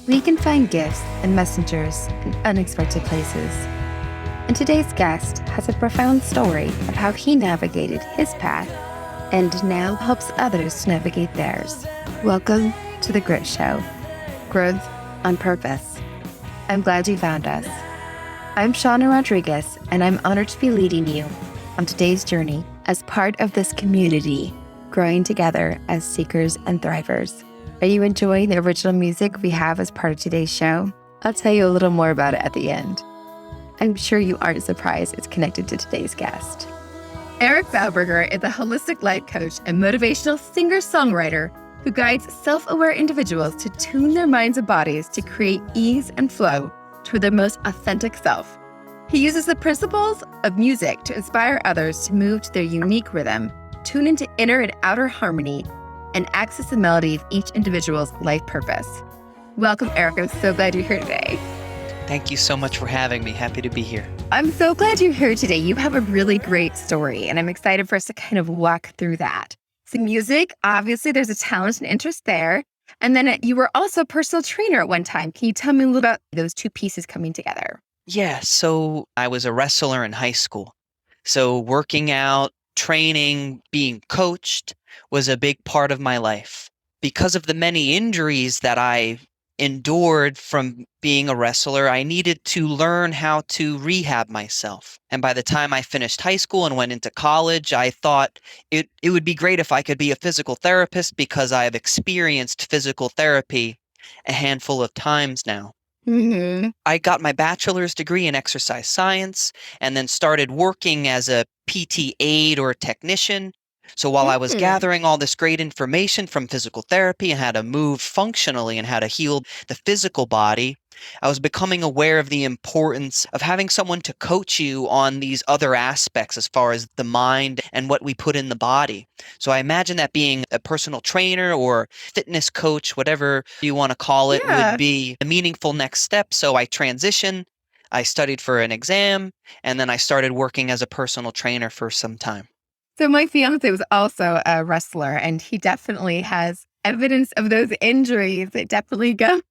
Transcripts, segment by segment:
we can find gifts and messengers in unexpected places. And today's guest has a profound story of how he navigated his path and now helps others to navigate theirs. Welcome to The Grit Show, Growth on Purpose. I'm glad you found us. I'm Shawna Rodriguez, and I'm honored to be leading you on today's journey as part of this community, growing together as seekers and thrivers. Are you enjoying the original music we have as part of today's show? I'll tell you a little more about it at the end. I'm sure you aren't surprised it's connected to today's guest. Eric Bauberger is a holistic life coach and motivational singer-songwriter who guides self-aware individuals to tune their minds and bodies to create ease and flow toward their most authentic self. He uses the principles of music to inspire others to move to their unique rhythm, tune into inner and outer harmony, and access the melody of each individual's life purpose. Welcome, Eric. I'm so glad you're here today. Thank you so much for having me. Happy to be here. I'm so glad you're here today. You have a really great story, and I'm excited for us to kind of walk through that. So music, obviously, there's a talent and interest there. And then you were also a personal trainer at one time. Can you tell me a little about those two pieces coming together? Yeah, so I was a wrestler in high school. So working out, training, being coached was a big part of my life. Because of the many injuries that I endured from being a wrestler, I needed to learn how to rehab myself. And by the time I finished high school and went into college, I thought it would be great if I could be a physical therapist because I have experienced physical therapy a handful of times now. Mm-hmm. I got my bachelor's degree in exercise science and then started working as a PT aide or a technician. So while I was gathering all this great information from physical therapy and how to move functionally and how to heal the physical body, I was becoming aware of the importance of having someone to coach you on these other aspects as far as the mind and what we put in the body. So I imagine that being a personal trainer or fitness coach, whatever you want to call it, would be a meaningful next step. So I transitioned, I studied for an exam, and then I started working as a personal trainer for some time. So my fiance was also a wrestler, and he definitely has evidence of those injuries. It definitely goes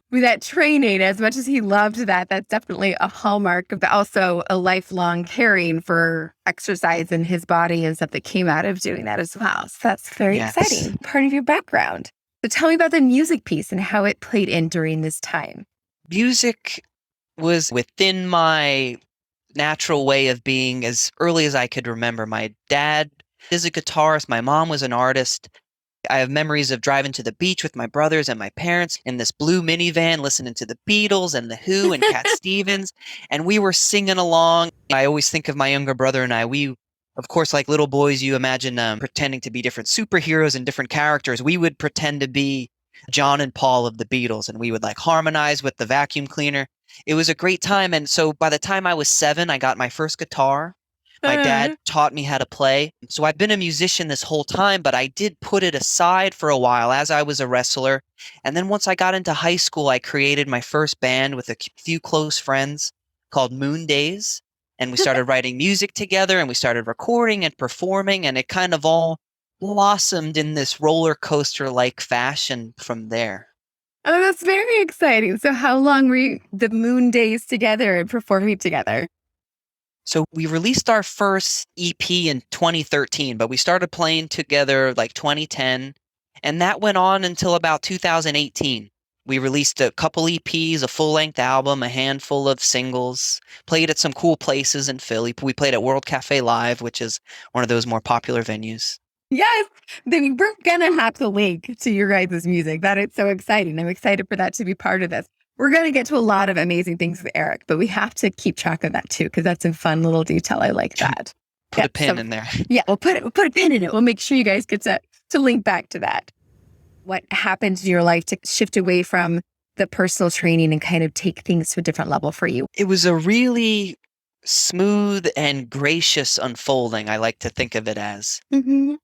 with that training. As much as he loved that, that's definitely a hallmark of also a lifelong caring for exercise in his body and stuff that came out of doing that as well. So that's very exciting, part of your background. So tell me about the music piece and how it played in during this time. Music was within my natural way of being as early as I could remember. My dad is a guitarist. My mom was an artist. I have memories of driving to the beach with my brothers and my parents in this blue minivan, listening to the Beatles and The Who and Cat Stevens, and we were singing along. I always think of my younger brother and I. We, of course, like little boys, you imagine pretending to be different superheroes and different characters. We would pretend to be John and Paul of the Beatles, and we would like harmonize with the vacuum cleaner. It was a great time. And so by the time I was 7, I got my first guitar. My dad taught me how to play. So I've been a musician this whole time, but I did put it aside for a while as I was a wrestler. And then once I got into high school, I created my first band with a few close friends called Moon Days. And we started writing music together and we started recording and performing. And it kind of all blossomed in this roller coaster-like fashion from there. Oh, that's very exciting. So how long were the Moon Days together and performing together? So we released our first EP in 2013, but we started playing together like 2010, and that went on until about 2018. We released a couple EPs, a full-length album, a handful of singles, played at some cool places in Philly. We played at World Cafe Live, which is one of those more popular venues. Yes, then we're going to have to link to your guys' music. That is so exciting. I'm excited for that to be part of this. We're going to get to a lot of amazing things with Eric, but we have to keep track of that too, because that's a fun little detail. I like that. Put a pin in there. Yeah, we'll put a pin in it. We'll make sure you guys get to link back to that. What happened in your life to shift away from the personal training and kind of take things to a different level for you? It was a really smooth and gracious unfolding, I like to think of it as. Mm-hmm.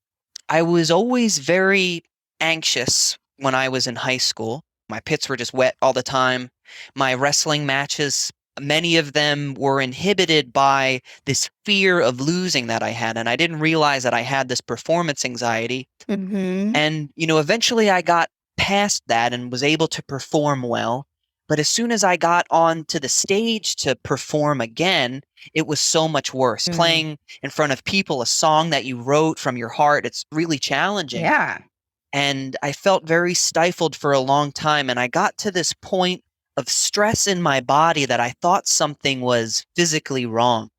I was always very anxious when I was in high school. My pits were just wet all the time. My wrestling matches, many of them were inhibited by this fear of losing that I had. And I didn't realize that I had this performance anxiety. Mm-hmm. And, eventually I got past that and was able to perform well. But as soon as I got onto the stage to perform again, it was so much worse. Playing in front of people, a song that you wrote from your heart, it's really challenging. Yeah. And I felt very stifled for a long time. And I got to this point of stress in my body that I thought something was physically wrong.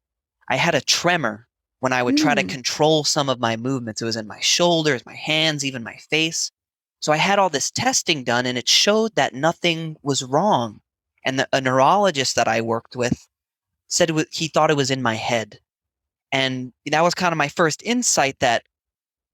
I had a tremor when I would try to control some of my movements. It was in my shoulders, my hands, even my face. So I had all this testing done, and it showed that nothing was wrong. And a neurologist that I worked with said he thought it was in my head. And that was kind of my first insight that,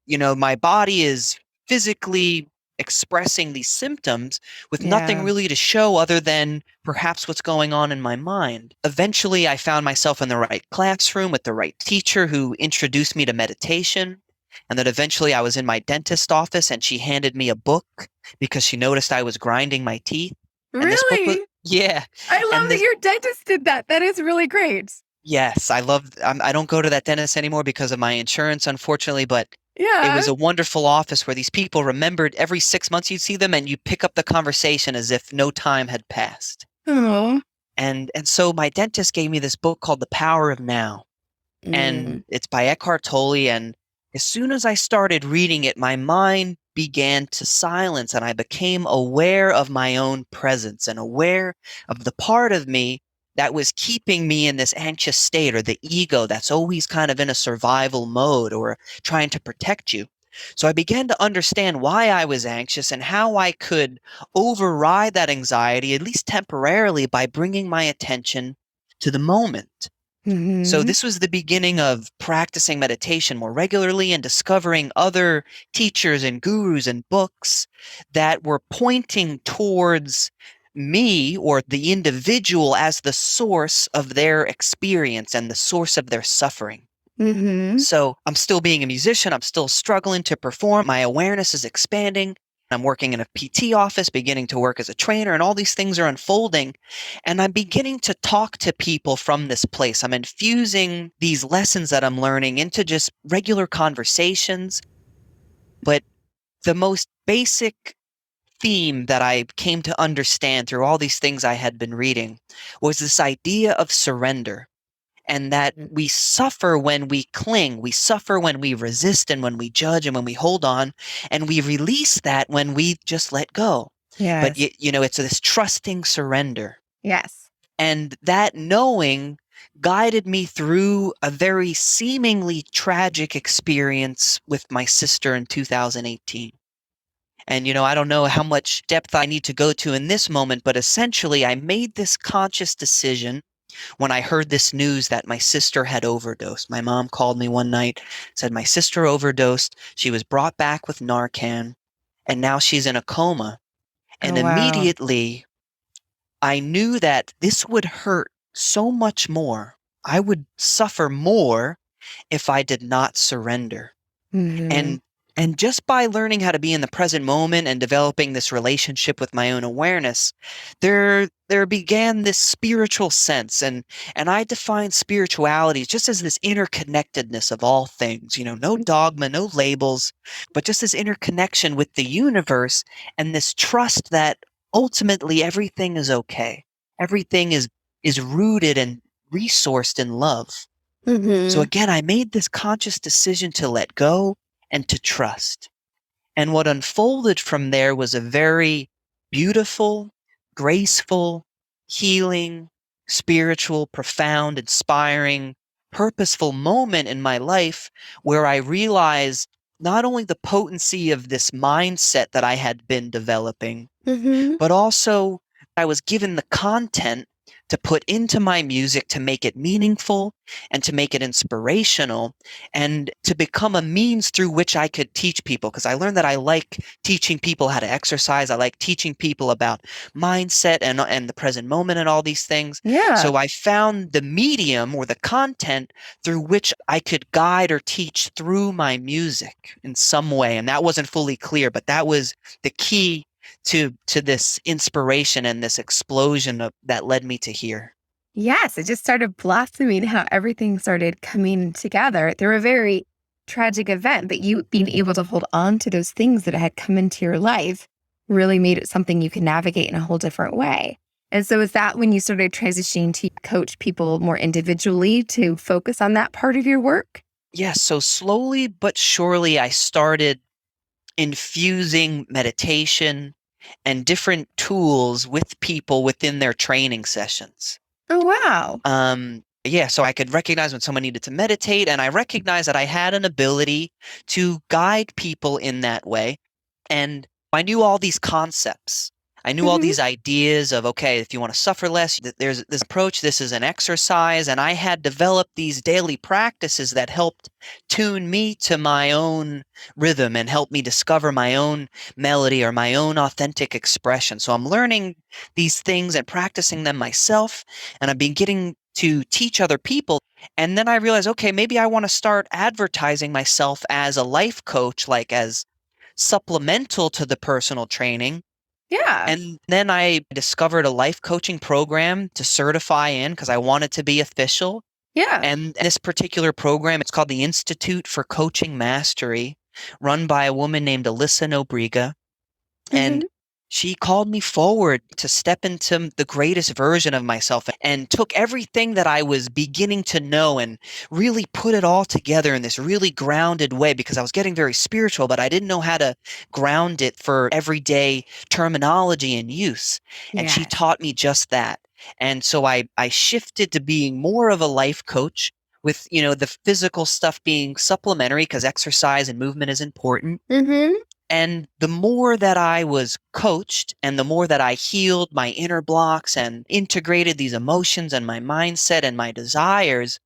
my body is physically expressing these symptoms with nothing really to show other than perhaps what's going on in my mind. Eventually, I found myself in the right classroom with the right teacher who introduced me to meditation. And then eventually I was in my dentist's office and she handed me a book because she noticed I was grinding my teeth. And this book was, Really? yeah. I love that your dentist did that. That is really great. Yes, I don't go to that dentist anymore because of my insurance, unfortunately, but it was a wonderful office where these people remembered every 6 months you'd see them and you pick up the conversation as if no time had passed. Oh. And so my dentist gave me this book called The Power of Now. And it's by Eckhart Tolle. And as soon as I started reading it, my mind began to silence and I became aware of my own presence and aware of the part of me that was keeping me in this anxious state, or the ego that's always kind of in a survival mode or trying to protect you. So I began to understand why I was anxious and how I could override that anxiety, at least temporarily, by bringing my attention to the moment. So this was the beginning of practicing meditation more regularly and discovering other teachers and gurus and books that were pointing towards me or the individual as the source of their experience and the source of their suffering. So I'm still being a musician. I'm still struggling to perform. My awareness is expanding. I'm working in a PT office, beginning to work as a trainer, and all these things are unfolding. And I'm beginning to talk to people from this place. I'm infusing these lessons that I'm learning into just regular conversations. But the most basic theme that I came to understand through all these things I had been reading was this idea of surrender. And that we suffer when we cling, we suffer when we resist and when we judge and when we hold on, and we release that when we just let go. But it's this trusting surrender. Yes. And that knowing guided me through a very seemingly tragic experience with my sister in 2018. And, I don't know how much depth I need to go to in this moment, but essentially I made this conscious decision when I heard this news that my sister had overdosed. My mom called me one night, said my sister overdosed. She was brought back with Narcan, and now she's in a coma. And immediately I knew that this would hurt so much more. I would suffer more if I did not surrender. And just by learning how to be in the present moment and developing this relationship with my own awareness, there began this spiritual sense. And I define spirituality just as this interconnectedness of all things, no dogma, no labels, but just this interconnection with the universe and this trust that ultimately everything is okay. Everything is rooted and resourced in love. So again, I made this conscious decision to let go and to trust. And what unfolded from there was a very beautiful, graceful, healing, spiritual, profound, inspiring, purposeful moment in my life where I realized not only the potency of this mindset that I had been developing, but also I was given the content to put into my music to make it meaningful and to make it inspirational and to become a means through which I could teach people. Because I learned that I like teaching people how to exercise. I like teaching people about mindset and the present moment and all these things. So I found the medium or the content through which I could guide or teach through my music in some way. And that wasn't fully clear, but that was the key to this inspiration and this explosion that led me to here. Yes, it just started blossoming, how everything started coming together through a very tragic event, but you being able to hold on to those things that had come into your life really made it something you can navigate in a whole different way. And so is that when you started transitioning to coach people more individually to focus on that part of your work? Yes, so slowly but surely I started infusing meditation and different tools with people within their training sessions. Oh, wow. Yeah, so I could recognize when someone needed to meditate, and I recognized that I had an ability to guide people in that way. And I knew all these concepts. I knew all Hmm. these ideas of, okay, if you want to suffer less, there's this approach, this is an exercise. And I had developed these daily practices that helped tune me to my own rhythm and help me discover my own melody or my own authentic expression. So I'm learning these things and practicing them myself. And I've been getting to teach other people. And then I realized, okay, maybe I want to start advertising myself as a life coach, like as supplemental to the personal training. Yeah. And then I discovered a life coaching program to certify in because I wanted to be official. Yeah. And this particular program, it's called the Institute for Coaching Mastery, run by a woman named Alyssa Nobriga. And Hmm. she called me forward to step into the greatest version of myself and took everything that I was beginning to know and really put it all together in this really grounded way because I was getting very spiritual, but I didn't know how to ground it for everyday terminology and use. And she Yes. taught me just that. And so I shifted to being more of a life coach with, the physical stuff being supplementary because exercise and movement is important. Hmm. And the more that I was coached and the more that I healed my inner blocks and integrated these emotions and my mindset and my desires,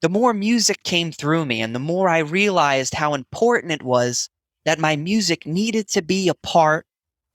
the more music came through me and the more I realized how important it was that my music needed to be a part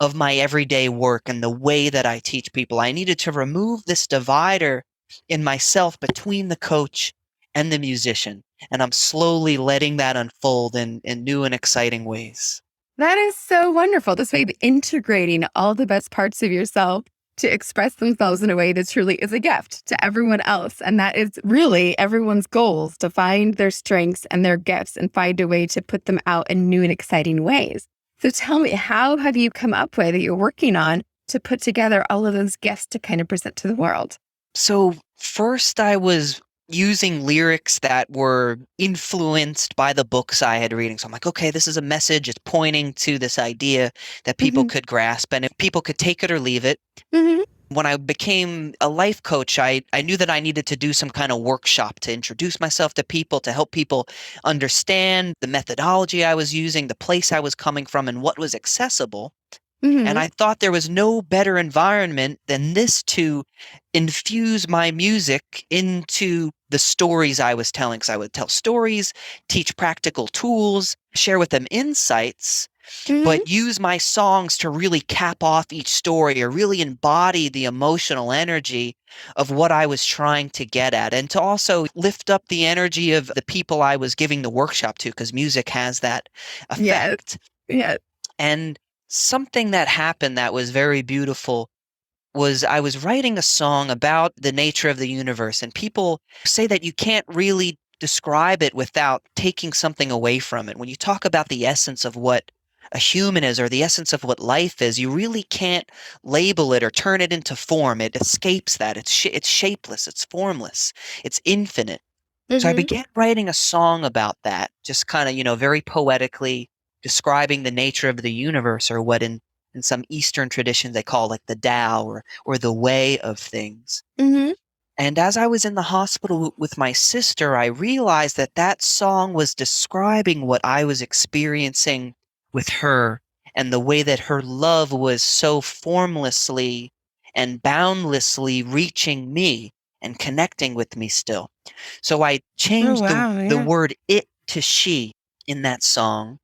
of my everyday work and the way that I teach people. I needed to remove this divider in myself between the coach and the musician. And I'm slowly letting that unfold in new and exciting ways. That is so wonderful. This way of integrating all the best parts of yourself to express themselves in a way that truly is a gift to everyone else. And that is really everyone's goals, to find their strengths and their gifts and find a way to put them out in new and exciting ways. So tell me, how have you come up with that you're working on to put together all of those gifts to kind of present to the world? So first I was using lyrics that were influenced by the books I had reading. So I'm like, okay, this is a message. It's pointing to this idea that people Hmm. could grasp and if people could take it or leave it. Hmm. When I became a life coach, I knew that I needed to do some kind of workshop to introduce myself to people, to help people understand the methodology I was using, the place I was coming from, and what was accessible. And Hmm. I thought there was no better environment than this to infuse my music into the stories I was telling. Because I would tell stories, teach practical tools, share with them insights, Hmm. but use my songs to really cap off each story or really embody the emotional energy of what I was trying to get at. And to also lift up the energy of the people I was giving the workshop to, because music has that Yes. effect. Yes. And something that happened that was very beautiful was I was writing a song about the nature of the universe, and people say that you can't really describe it without taking something away from it. When you talk about the essence of what a human is or the essence of what life is, you really can't label it or turn it into form. It escapes that. It's shapeless, it's formless, it's infinite. So I Hmm. began writing a song about that, just kind of, very poetically describing the nature of the universe or what in some Eastern traditions they call like the Tao or the way of things. Hmm. And as I was in the hospital with my sister, I realized that that song was describing what I was experiencing with her and the way that her love was so formlessly and boundlessly reaching me and connecting with me still. So I Oh, changed wow. the Yeah. word it to she in that song.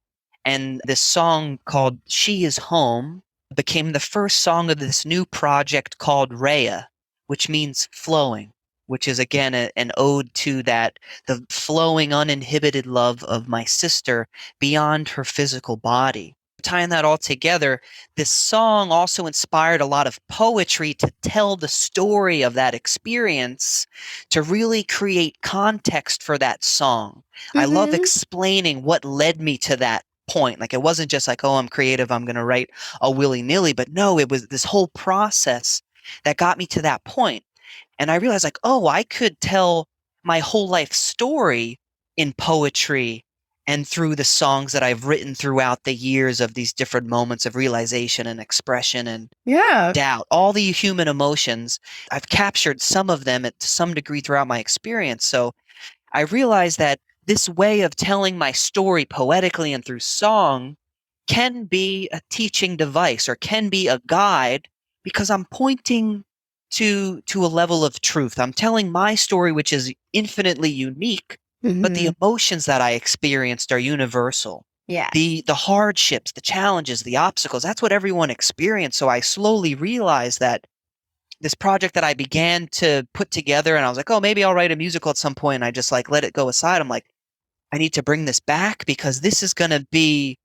And this song called She Is Home became the first song of this new project called Rhea, which means flowing, which is again an ode to that, the flowing, uninhibited love of my sister beyond her physical body. Tying that all together, this song also inspired a lot of poetry to tell the story of that experience, to really create context for that song. I love Hmm. explaining what led me to that point. Like, it wasn't just like, oh, I'm creative, I'm going to write a willy-nilly, but no, it was this whole process that got me to that point. And I realized, like, oh, I could tell my whole life story in poetry and through the songs that I've written throughout the years of these different moments of realization and expression and Yeah. doubt, all the human emotions. I've captured some of them to some degree throughout my experience. So I realized that this way of telling my story poetically and through song can be a teaching device or can be a guide because I'm pointing to a level of truth. I'm telling my story, which is infinitely unique, but the Hmm. emotions that I experienced are universal. Yeah. The hardships, the challenges, the obstacles, that's what everyone experienced. So I slowly realized that this project that I began to put together, and I was like, oh, maybe I'll write a musical at some point. And I just like let it go aside. I'm like, I need to bring this back because this is going to be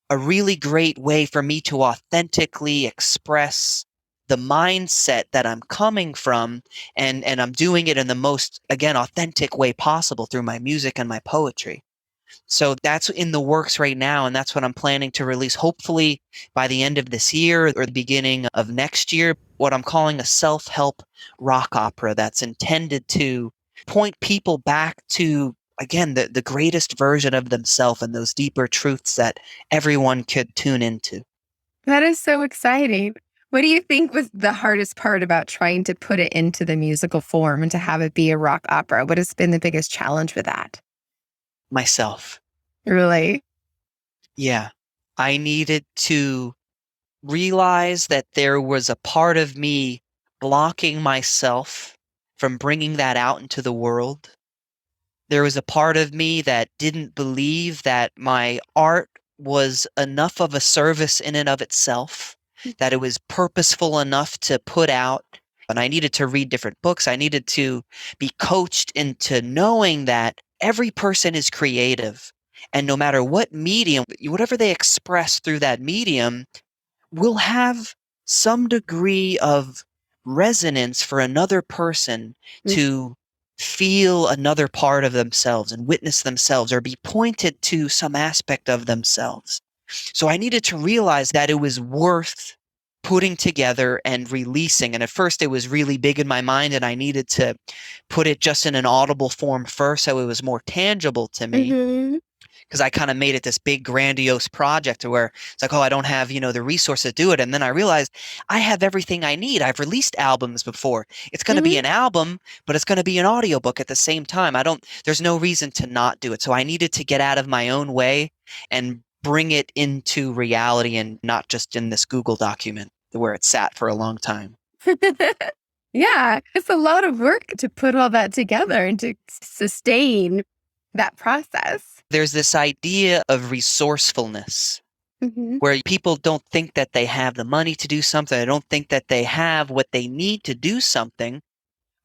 a really great way for me to authentically express the mindset that I'm coming from, and I'm doing it in the most, again, authentic way possible through my music and my poetry. So that's in the works right now, and that's what I'm planning to release hopefully by the end of this year or the beginning of next year, what I'm calling a self-help rock opera that's intended to point people back to, again, the greatest version of themselves and those deeper truths that everyone could tune into. That is so exciting. What do you think was the hardest part about trying to put it into the musical form and to have it be a rock opera? What has been the biggest challenge with that? Myself. Really? Yeah. I needed to realize that there was a part of me blocking myself from bringing that out into the world. There was a part of me that didn't believe that my art was enough of a service in and of itself, that it was purposeful enough to put out. And I needed to read different books. I needed to be coached into knowing that every person is creative. And no matter what medium, whatever they express through that medium, will have some degree of resonance for another person Mm. to feel another part of themselves and witness themselves or be pointed to some aspect of themselves. So I needed to realize that it was worth putting together and releasing. And at first it was really big in my mind and I needed to put it just in an audible form first so it was more tangible to me Hmm. because I kind of made it this big grandiose project where it's like, oh, I don't have, the resources to do it. And then I realized I have everything I need. I've released albums before. It's going to be Hmm. an album, but it's going to be an audiobook at the same time. There's no reason to not do it. So I needed to get out of my own way and bring it into reality and not just in this Google document where it sat for a long time. Yeah, it's a lot of work to put all that together and to sustain that process. There's this idea of resourcefulness Hmm. where people don't think that they have the money to do something. They don't think that they have what they need to do something.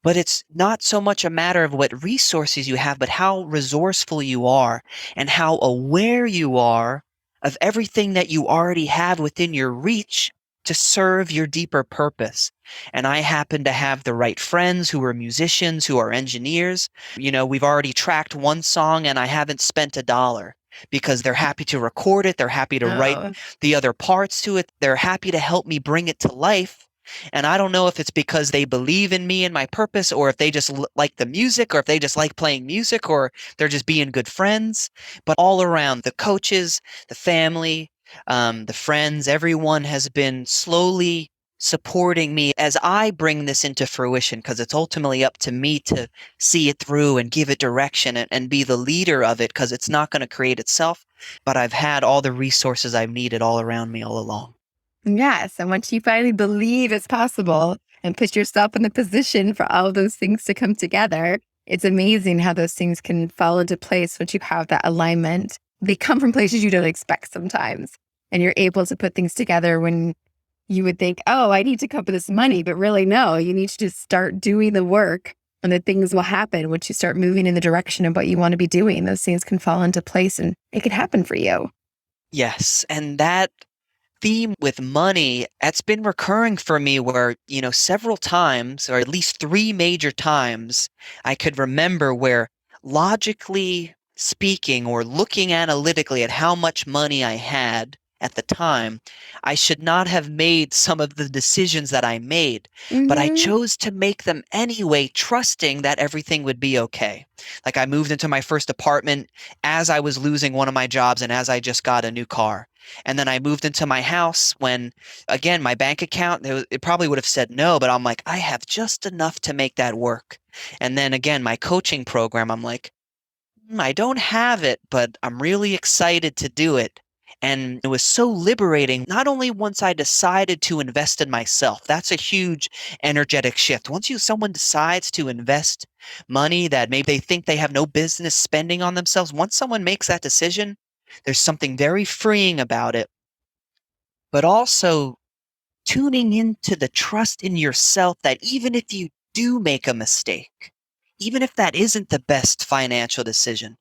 But it's not so much a matter of what resources you have, but how resourceful you are and how aware you are of everything that you already have within your reach to serve your deeper purpose. And I happen to have the right friends who are musicians, who are engineers. We've already tracked one song and I haven't spent $1 because they're happy to record it. They're happy to write Oh, the other parts to it. They're happy to help me bring it to life. And I don't know if it's because they believe in me and my purpose, or if they just like the music, or if they just like playing music, or they're just being good friends. But all around, the coaches, the family, the friends, everyone has been slowly supporting me as I bring this into fruition, because it's ultimately up to me to see it through and give it direction and be the leader of it, because it's not going to create itself. But I've had all the resources I've needed all around me all along. yes. And once you finally believe it's possible and put yourself in the position for all of those things to come together, it's amazing how those things can fall into place once you have that alignment. They come from places you don't expect sometimes. And you're able to put things together when you would think, oh, I need to come up with this money. But really, no, you need to just start doing the work and the things will happen once you start moving in the direction of what you want to be doing. Those things can fall into place and it can happen for you. Yes. And that theme with money, that's been recurring for me where, several times, or at least three major times, I could remember where logically speaking or looking analytically at how much money I had at the time, I should not have made some of the decisions that I made, but I Mm-hmm. chose to make them anyway, trusting that everything would be okay. Like I moved into my first apartment as I was losing one of my jobs and as I just got a new car. And then I moved into my house when, again, my bank account, it probably would have said no, but I'm like, I have just enough to make that work. And then again, my coaching program, I'm like, I don't have it, but I'm really excited to do it. And it was so liberating, not only once I decided to invest in myself, that's a huge energetic shift. Once someone decides to invest money that maybe they think they have no business spending on themselves, once someone makes that decision, there's something very freeing about it. But also tuning into the trust in yourself that even if you do make a mistake, even if that isn't the best financial decision,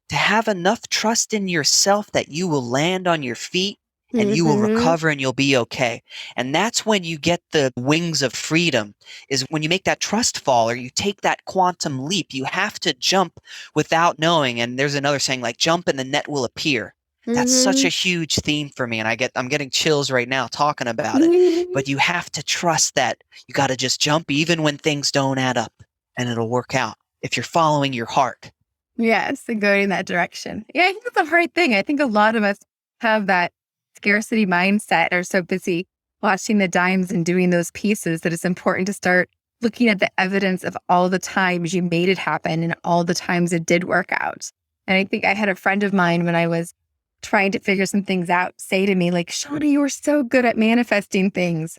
to have enough trust in yourself that you will land on your feet and you will Mm-hmm. recover and you'll be okay. And that's when you get the wings of freedom, is when you make that trust fall or you take that quantum leap. You have to jump without knowing. And there's another saying like jump and the net will appear. That's such Mm-hmm. a huge theme for me. And I'm getting chills right now talking about it. But you have to trust that you got to just jump even when things don't add up, and it'll work out if you're following your heart. Yes, and going in that direction. Yeah, I think it's a hard thing. I think a lot of us have that scarcity mindset, are so busy watching the dimes and doing those pieces, that it's important to start looking at the evidence of all the times you made it happen and all the times it did work out. And I think I had a friend of mine, when I was trying to figure some things out, say to me, like, Shawna, you were so good at manifesting things.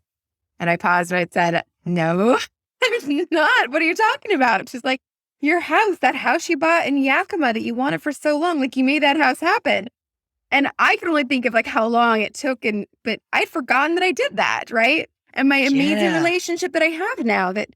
And I paused and I said, no, I'm not. What are you talking about? She's like, your house, that house you bought in Yakima that you wanted for so long, like you made that house happen. And I could only think of like how long it took, but I'd forgotten that I did that, right? And my amazing Yeah. relationship that I have now, that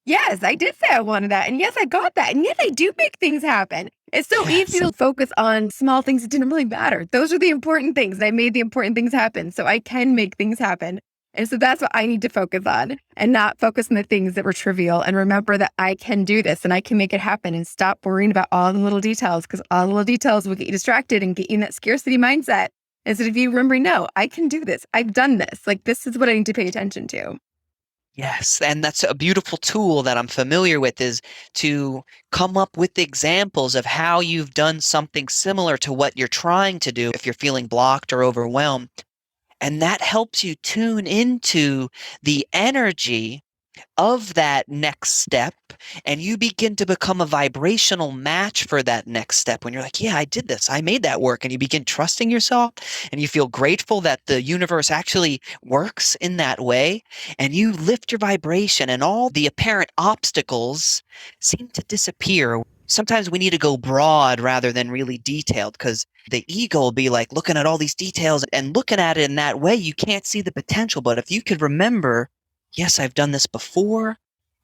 yes, I did say I wanted that. And yes, I got that. And yes, I do make things happen. It's so easy Yes. to focus on small things that didn't really matter. Those are the important things. And I made the important things happen. So I can make things happen. And so that's what I need to focus on, and not focus on the things that were trivial, and remember that I can do this and I can make it happen, and stop worrying about all the little details, because all the little details will get you distracted and get you in that scarcity mindset. Instead of you remembering, no, I can do this. I've done this. Like, this is what I need to pay attention to. Yes, and that's a beautiful tool that I'm familiar with, is to come up with examples of how you've done something similar to what you're trying to do if you're feeling blocked or overwhelmed. And that helps you tune into the energy of that next step, and you begin to become a vibrational match for that next step. When you're like, yeah, I did this, I made that work, and you begin trusting yourself and you feel grateful that the universe actually works in that way, and you lift your vibration and all the apparent obstacles seem to disappear. Sometimes we need to go broad rather than really detailed, because the ego will be like looking at all these details, and looking at it in that way, you can't see the potential. But if you could remember, yes, I've done this before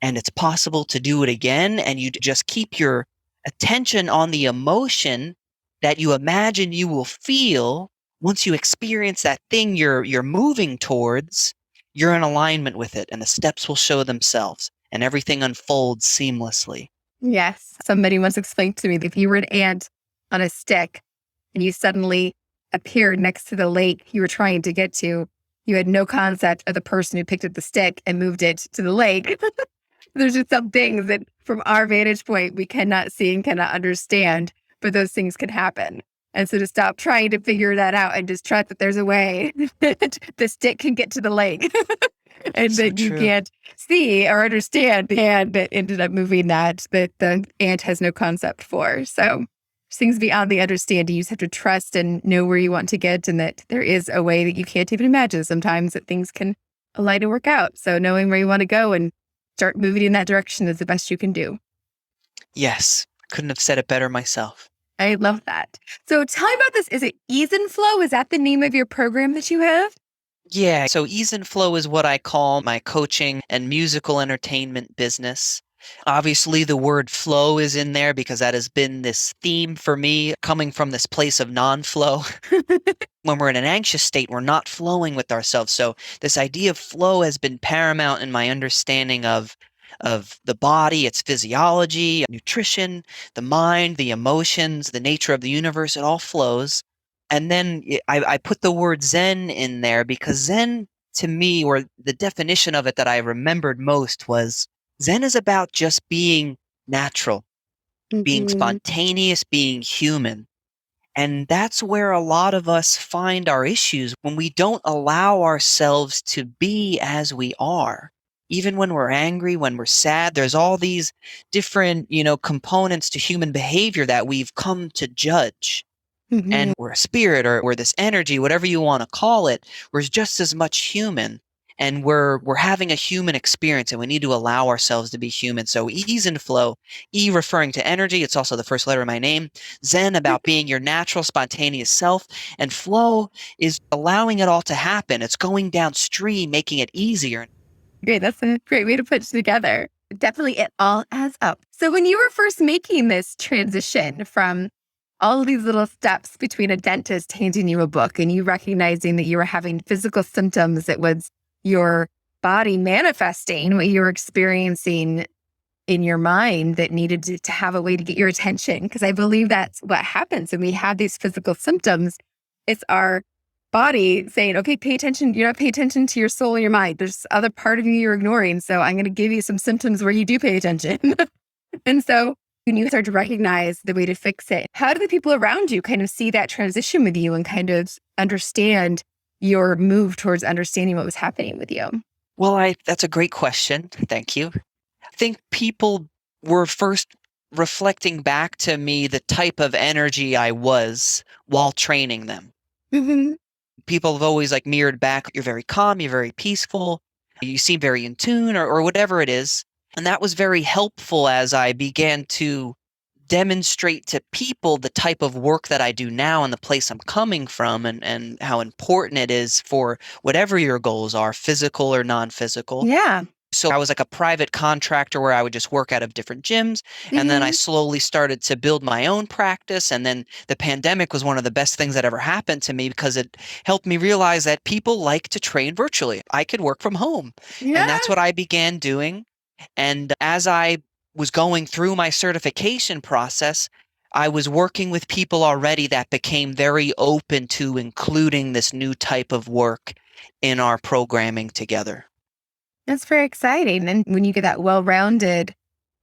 and it's possible to do it again, and you just keep your attention on the emotion that you imagine you will feel once you experience that thing you're moving towards, you're in alignment with it, and the steps will show themselves and everything unfolds seamlessly. Yes. Somebody once explained to me that if you were an ant on a stick and you suddenly appeared next to the lake you were trying to get to, you had no concept of the person who picked up the stick and moved it to the lake. There's just some things that from our vantage point, we cannot see and cannot understand, but those things can happen. And so to stop trying to figure that out and just trust that there's a way that the stick can get to the lake and So that you true. can't see or understand the ant that ended up moving that the ant has no concept for. So things beyond the understanding, you just have to trust and know where you want to get, and that there is a way that you can't even imagine sometimes, that things can align and work out. So knowing where you want to go and start moving in that direction is the best you can do. Yes, couldn't have said it better myself. I love that. So tell me about this. Is it EZENFLOW? Is that the name of your program that you have? Yeah, so EZENFLOW is what I call my coaching and musical entertainment business. Obviously, the word flow is in there because that has been this theme for me, coming from this place of non-flow. When we're in an anxious state, we're not flowing with ourselves. So this idea of flow has been paramount in my understanding of of the body, its physiology, nutrition, the mind, the emotions, the nature of the universe. It all flows. And then I put the word Zen in there because Zen, to me, or the definition of it that I remembered most, was Zen is about just being natural, being Mm-hmm. spontaneous, being human. And that's where a lot of us find our issues when we don't allow ourselves to be as we are. Even when we're angry, when we're sad, there's all these different, components to human behavior that we've come to judge. Mm-hmm. And we're a spirit, or we're this energy, whatever you want to call it. We're just as much human, and we're having a human experience, and we need to allow ourselves to be human. So ease and flow, E referring to energy, it's also the first letter of my name. Zen about being your natural spontaneous self, and flow is allowing it all to happen. It's going downstream, making it easier. Great. That's a great way to put it together. Definitely, it all adds up. So, when you were first making this transition from all of these little steps between a dentist handing you a book and you recognizing that you were having physical symptoms, it was your body manifesting what you were experiencing in your mind that needed to have a way to get your attention. Because I believe that's what happens when we have these physical symptoms. It's our body saying, okay, pay attention. You're not paying attention to your soul and your mind. There's other part of you you're ignoring. So I'm going to give you some symptoms where you do pay attention. And so when you start to recognize the way to fix it, how do the people around you kind of see that transition with you and kind of understand your move towards understanding what was happening with you? Well, that's a great question. Thank you. I think people were first reflecting back to me the type of energy I was while training them. Mm-hmm. People have always mirrored back, you're very calm, you're very peaceful, you seem very in tune, or whatever it is. And that was very helpful as I began to demonstrate to people the type of work that I do now and the place I'm coming from, and how important it is for whatever your goals are, physical or non-physical. Yeah. So I was like a private contractor where I would just work out of different gyms. And then I Mm-hmm. slowly started to build my own practice. And then the pandemic was one of the best things that ever happened to me because it helped me realize that people like to train virtually. I could work from home. And Yeah. that's what I began doing. And as I was going through my certification process, I was working with people already that became very open to including this new type of work in our programming together. That's very exciting. And when you get that well-rounded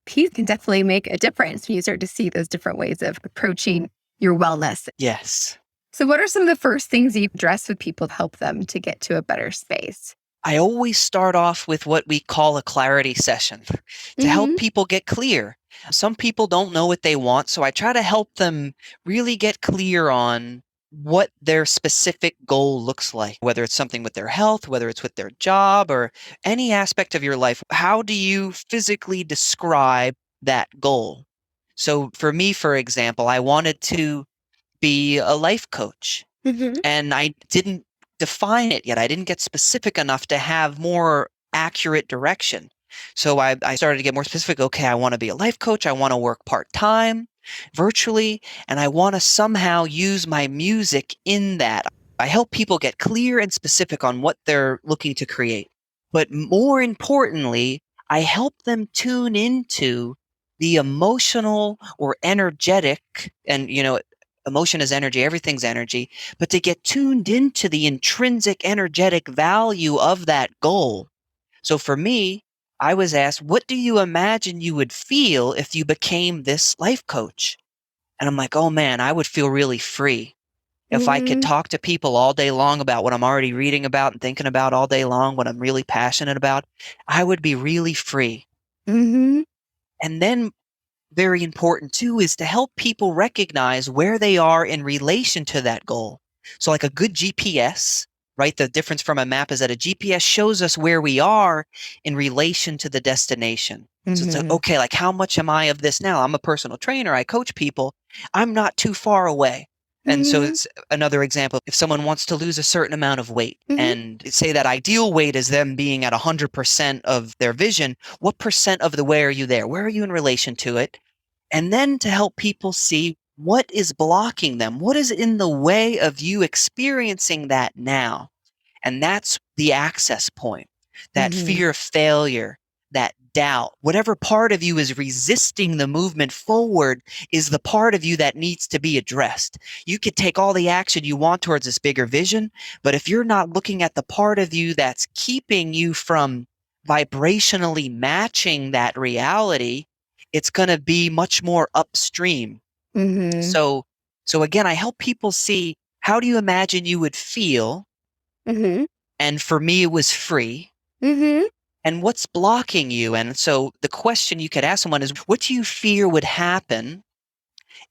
piece, can definitely make a difference when you start to see those different ways of approaching your wellness. Yes. So what are some of the first things you address with people to help them to get to a better space? I always start off with what we call a clarity session to help Mm-hmm. people get clear. Some people don't know what they want, so I try to help them really get clear on what their specific goal looks like, whether it's something with their health, whether it's with their job, or any aspect of your life. How do you physically describe that goal? So for me, for example, I wanted to be a life coach. Mm-hmm. And I didn't define it yet. I didn't get specific enough to have more accurate direction. So I started to get more specific. Okay, I want to be a life coach. I want to work part-time, virtually, and I want to somehow use my music in that. I help people get clear and specific on what they're looking to create. But more importantly, I help them tune into the emotional or energetic, and emotion is energy, everything's energy, but to get tuned into the intrinsic energetic value of that goal. So for me, I was asked, what do you imagine you would feel if you became this life coach? And I'm like, oh man, I would feel really free. If I could Mm-hmm. talk to people all day long about what I'm already reading about and thinking about all day long, what I'm really passionate about, I would be really free. Mm-hmm. And then very important too is to help people recognize where they are in relation to that goal. So like a good GPS, right? The difference from a map is that a GPS shows us where we are in relation to the destination. So it's like, Mm-hmm. okay, like how much am I of this now? I'm a personal trainer. I coach people. I'm not too far away. And so Mm-hmm. it's another example. If someone wants to lose a certain amount of weight Mm-hmm. and say that ideal weight is them being at 100% of their vision, what percent of the way are you there? Where are you in relation to it? And then to help people see what is blocking them, what is in the way of you experiencing that now. And that's the access point, that Mm-hmm. fear of failure, that doubt, whatever part of you is resisting the movement forward is the part of you that needs to be addressed. You could take all the action you want towards this bigger vision, but if you're not looking at the part of you that's keeping you from vibrationally matching that reality, it's going to be much more upstream. Mm-hmm. So again, I help people see, how do you imagine you would feel? Mm-hmm. And for me, it was free. Mm-hmm. And what's blocking you? And so the question you could ask someone is, what do you fear would happen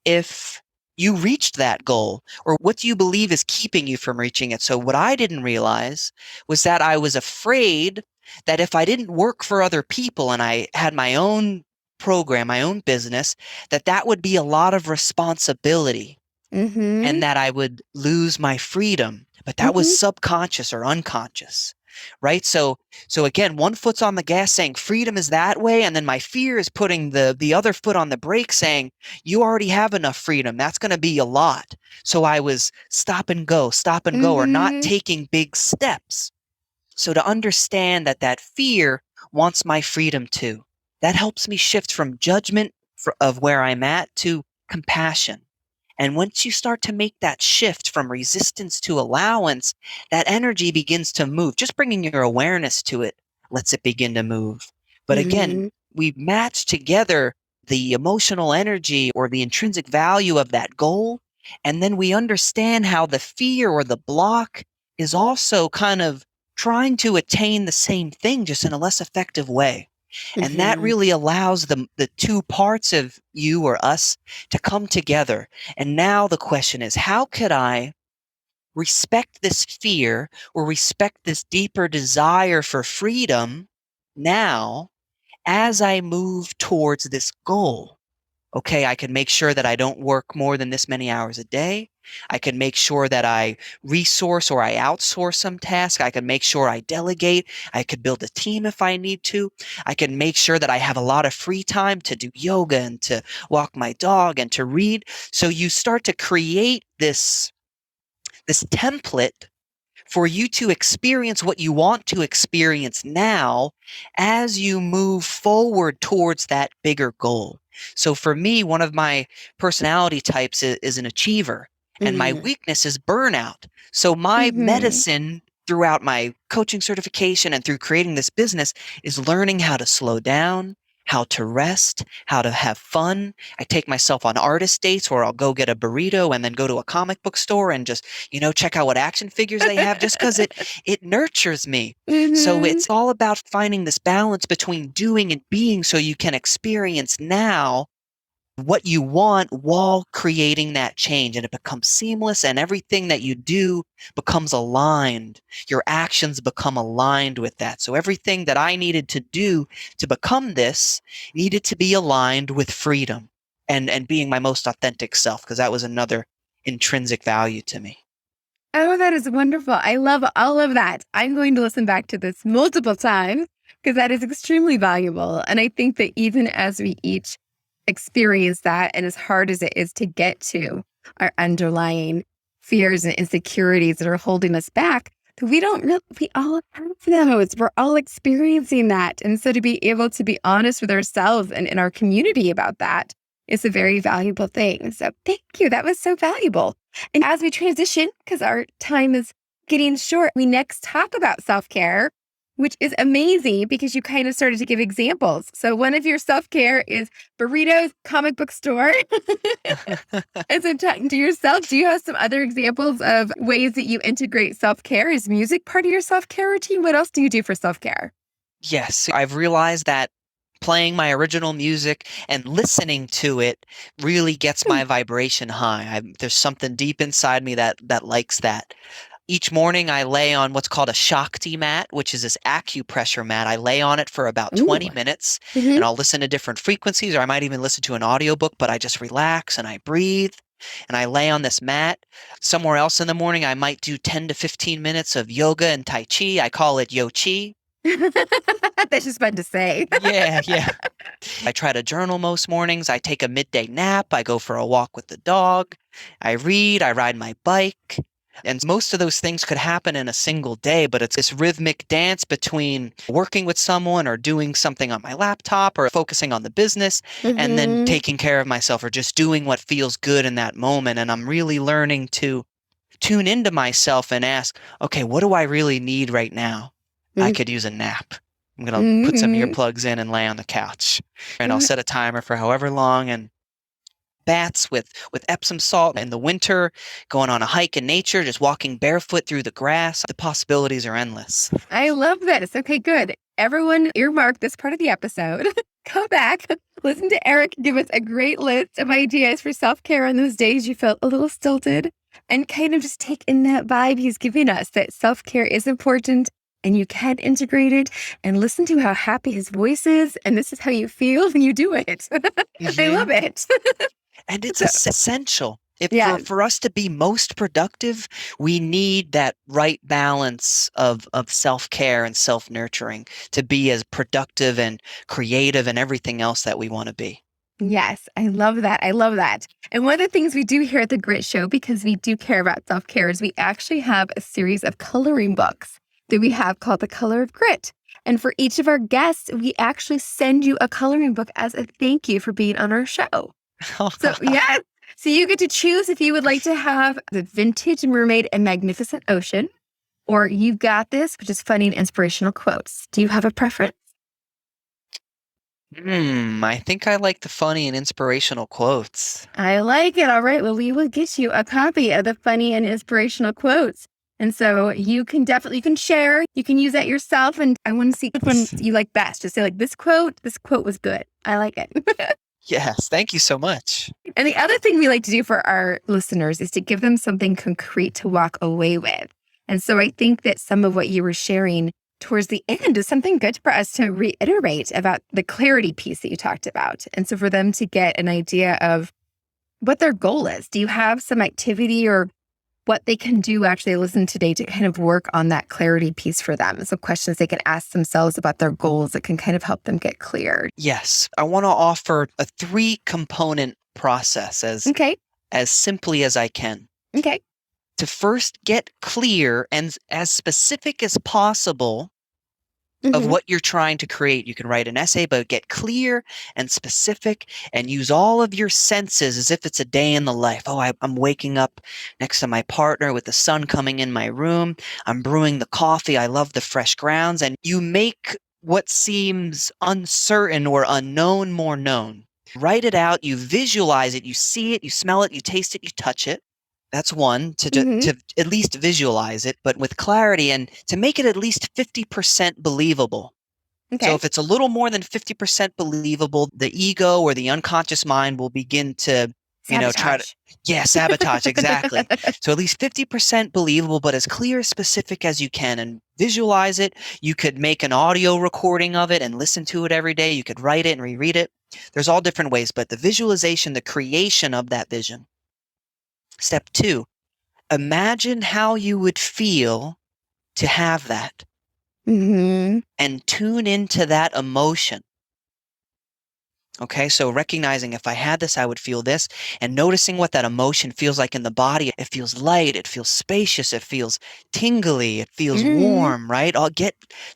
if you reached that goal? Or what do you believe is keeping you from reaching it? So what I didn't realize was that I was afraid that if I didn't work for other people and I had my own program, my own business, that would be a lot of responsibility Mm-hmm. and that I would lose my freedom. But that was Mm-hmm. subconscious or unconscious, right? So again, one foot's on the gas saying freedom is that way, and then my fear is putting the other foot on the brake saying you already have enough freedom. That's going to be a lot. So I was stop and go, or not Mm-hmm. taking big steps. So to understand that fear wants my freedom too, that helps me shift from judgment of where I'm at to compassion. And once you start to make that shift from resistance to allowance, that energy begins to move. Just bringing your awareness to it lets it begin to move. But again, Mm-hmm. we match together the emotional energy or the intrinsic value of that goal. And then we understand how the fear or the block is also kind of trying to attain the same thing, just in a less effective way. And that Mm-hmm. really allows the two parts of you or us to come together. And now the question is, how could I respect this fear or respect this deeper desire for freedom now as I move towards this goal? Okay, I can make sure that I don't work more than this many hours a day. I can make sure that I resource or I outsource some task. I can make sure I delegate. I could build a team if I need to. I can make sure that I have a lot of free time to do yoga and to walk my dog and to read. So you start to create this template for you to experience what you want to experience now as you move forward towards that bigger goal. So for me, one of my personality types is an achiever, and my Mm-hmm. weakness is burnout. So my Mm-hmm. medicine throughout my coaching certification and through creating this business is learning how to slow down, how to rest, how to have fun. I take myself on artist dates where I'll go get a burrito and then go to a comic book store and just check out what action figures they have, just because it nurtures me. So Mm-hmm. it's all about finding this balance between doing and being so you can experience now what you want while creating that change, and it becomes seamless and everything that you do becomes aligned. Your actions become aligned with that. So everything that I needed to do to become this needed to be aligned with freedom and being my most authentic self, because that was another intrinsic value to me. Oh, that is wonderful. I love all of that. I'm going to listen back to this multiple times because that is extremely valuable. And I think that even as we each experience that, and as hard as it is to get to our underlying fears and insecurities that are holding us back, that we don't really, we all have those. We're all experiencing that. And so to be able to be honest with ourselves and in our community about that is a very valuable thing. So thank you. That was so valuable. And as we transition, because our time is getting short, we next talk about self-care, which is amazing because you kind of started to give examples. So one of your self-care is burritos, comic book store. And so talking to yourself, do you have some other examples of ways that you integrate self-care? Is music part of your self-care routine? What else do you do for self-care? Yes, I've realized that playing my original music and listening to it really gets my vibration high. There's something deep inside me that likes that. Each morning I lay on what's called a Shakti mat, which is this acupressure mat. I lay on it for about Ooh. 20 minutes Mm-hmm. and I'll listen to different frequencies, or I might even listen to an audiobook, but I just relax and I breathe and I lay on this mat. Somewhere else in the morning, I might do 10 to 15 minutes of yoga and Tai Chi. I call it Yo Chi. That's just fun to say. Yeah, yeah. I try to journal most mornings. I take a midday nap. I go for a walk with the dog. I read. I ride my bike. And most of those things could happen in a single day, but it's this rhythmic dance between working with someone or doing something on my laptop or focusing on the business and then taking care of myself or just doing what feels good in that moment. And I'm really learning to tune into myself and ask, okay, what do I really need right now? I could use a nap. I'm going to put some earplugs in and lay on the couch, and I'll set a timer for however long, and baths with Epsom salt in the winter, going on a hike in nature, just walking barefoot through the grass. The possibilities are endless. I love this. Okay, good. Everyone earmark this part of the episode. Come back, listen to Eric give us a great list of ideas for self-care on those days you felt a little stilted, and kind of just take in that vibe he's giving us, that self-care is important and you can integrate it, and listen to how happy his voice is. And this is how you feel when you do it. I love it. And it's essential. For us to be most productive, we need that right balance of self-care and self-nurturing to be as productive and creative and everything else that we want to be. Yes, I love that. I love that. And one of the things we do here at the Grit Show, because we do care about self-care, is we actually have a series of coloring books that we have called The Color of Grit. And for each of our guests, we actually send you a coloring book as a thank you for being on our show. So, yes. So you get to choose if you would like to have The Vintage Mermaid and Magnificent Ocean, or You've Got This, which is funny and inspirational quotes. Do you have a preference? I think I like the funny and inspirational quotes. I like it. All right. Well, we will get you a copy of the funny and inspirational quotes. And so you can share, you can use that yourself. And I want to see which one you like best. Just say like, this quote was good. I like it. Yes. Thank you so much. And the other thing we like to do for our listeners is to give them something concrete to walk away with. And so I think that some of what you were sharing towards the end is something good for us to reiterate about the clarity piece that you talked about. And so for them to get an idea of what their goal is. Do you have some activity or what they can do actually listen today to kind of work on that clarity piece for them? Some questions they can ask themselves about their goals that can kind of help them get clear. Yes. I want to offer a 3-component process as simply as I can. Okay. To first get clear and as specific as possible of what you're trying to create. You can write an essay, but get clear and specific and use all of your senses as if it's a day in the life. Oh, I'm waking up next to my partner with the sun coming in my room. I'm brewing the coffee. I love the fresh grounds. And you make what seems uncertain or unknown more known. Write it out. You visualize it. You see it. You smell it. You taste it. You touch it. That's one, to at least visualize it, but with clarity and to make it at least 50% believable. Okay. So if it's a little more than 50% believable, the ego or the unconscious mind will begin to, sabotage. Sabotage, exactly. So at least 50% believable, but as clear, specific as you can, and visualize it. You could make an audio recording of it and listen to it every day. You could write it and reread it. There's all different ways, but the visualization, the creation of that vision. Step 2, imagine how you would feel to have that and tune into that emotion. Okay, so recognizing if I had this, I would feel this, and noticing what that emotion feels like in the body. It feels light, it feels spacious, it feels tingly, it feels warm, right?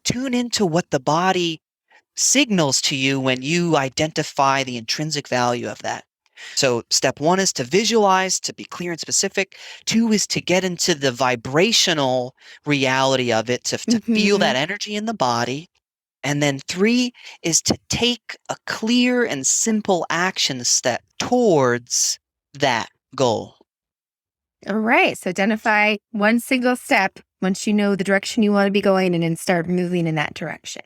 Tune into what the body signals to you when you identify the intrinsic value of that. So step 1 is to visualize, to be clear and specific. 2 is to get into the vibrational reality of it, to feel that energy in the body. And then 3 is to take a clear and simple action step towards that goal. All right. So identify one single step once you know the direction you want to be going, and then start moving in that direction.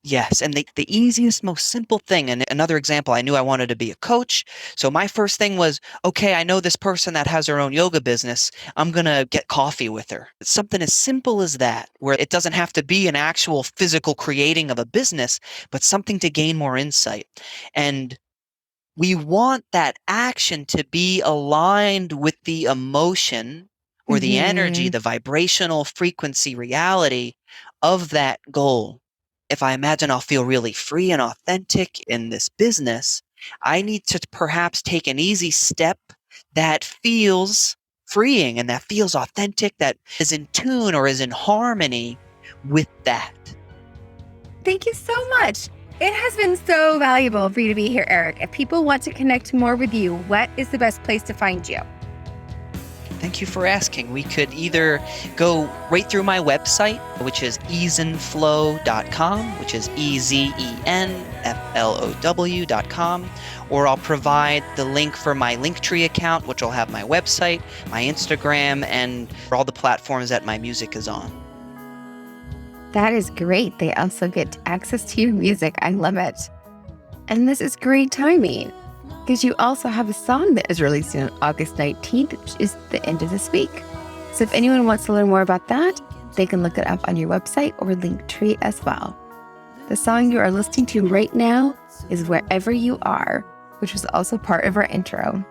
Yes. And the easiest, most simple thing, and another example, I knew I wanted to be a coach. So my first thing was, okay, I know this person that has her own yoga business. I'm going to get coffee with her. It's something as simple as that, where it doesn't have to be an actual physical creating of a business, but something to gain more insight. And we want that action to be aligned with the emotion or the energy, the vibrational frequency reality of that goal. If I imagine I'll feel really free and authentic in this business, I need to perhaps take an easy step that feels freeing and that feels authentic, that is in tune or is in harmony with that. Thank you so much. It has been so valuable for you to be here, Eric. If people want to connect more with you, what is the best place to find you? Thank you for asking. We could either go right through my website, which is EZENFLOW.com, which is EZENFLOW.com, or I'll provide the link for my Linktree account, which will have my website, my Instagram, and all the platforms that my music is on. That is great. They also get access to your music. I love it. And this is great timing, because you also have a song that is releasing on August 19th, which is the end of this week. So if anyone wants to learn more about that, they can look it up on your website or Linktree as well. The song you are listening to right now is Wherever You Are, which was also part of our intro.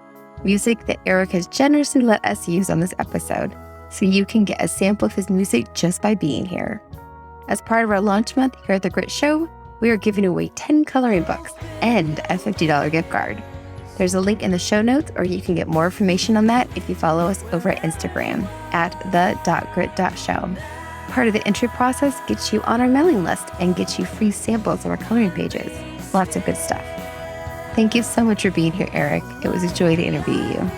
Music that Eric has generously let us use on this episode, so you can get a sample of his music just by being here. As part of our launch month here at The Grit Show, we are giving away 10 coloring books and a $50 gift card. There's a link in the show notes, or you can get more information on that if you follow us over at Instagram at the.grit.show. Part of the entry process gets you on our mailing list and gets you free samples of our coloring pages. Lots of good stuff. Thank you so much for being here, Eric. It was a joy to interview you.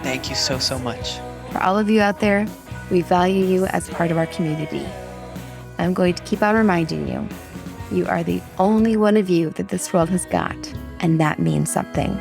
Thank you so much. For all of you out there, we value you as part of our community. I'm going to keep on reminding you, you are the only one of you that this world has got, and that means something.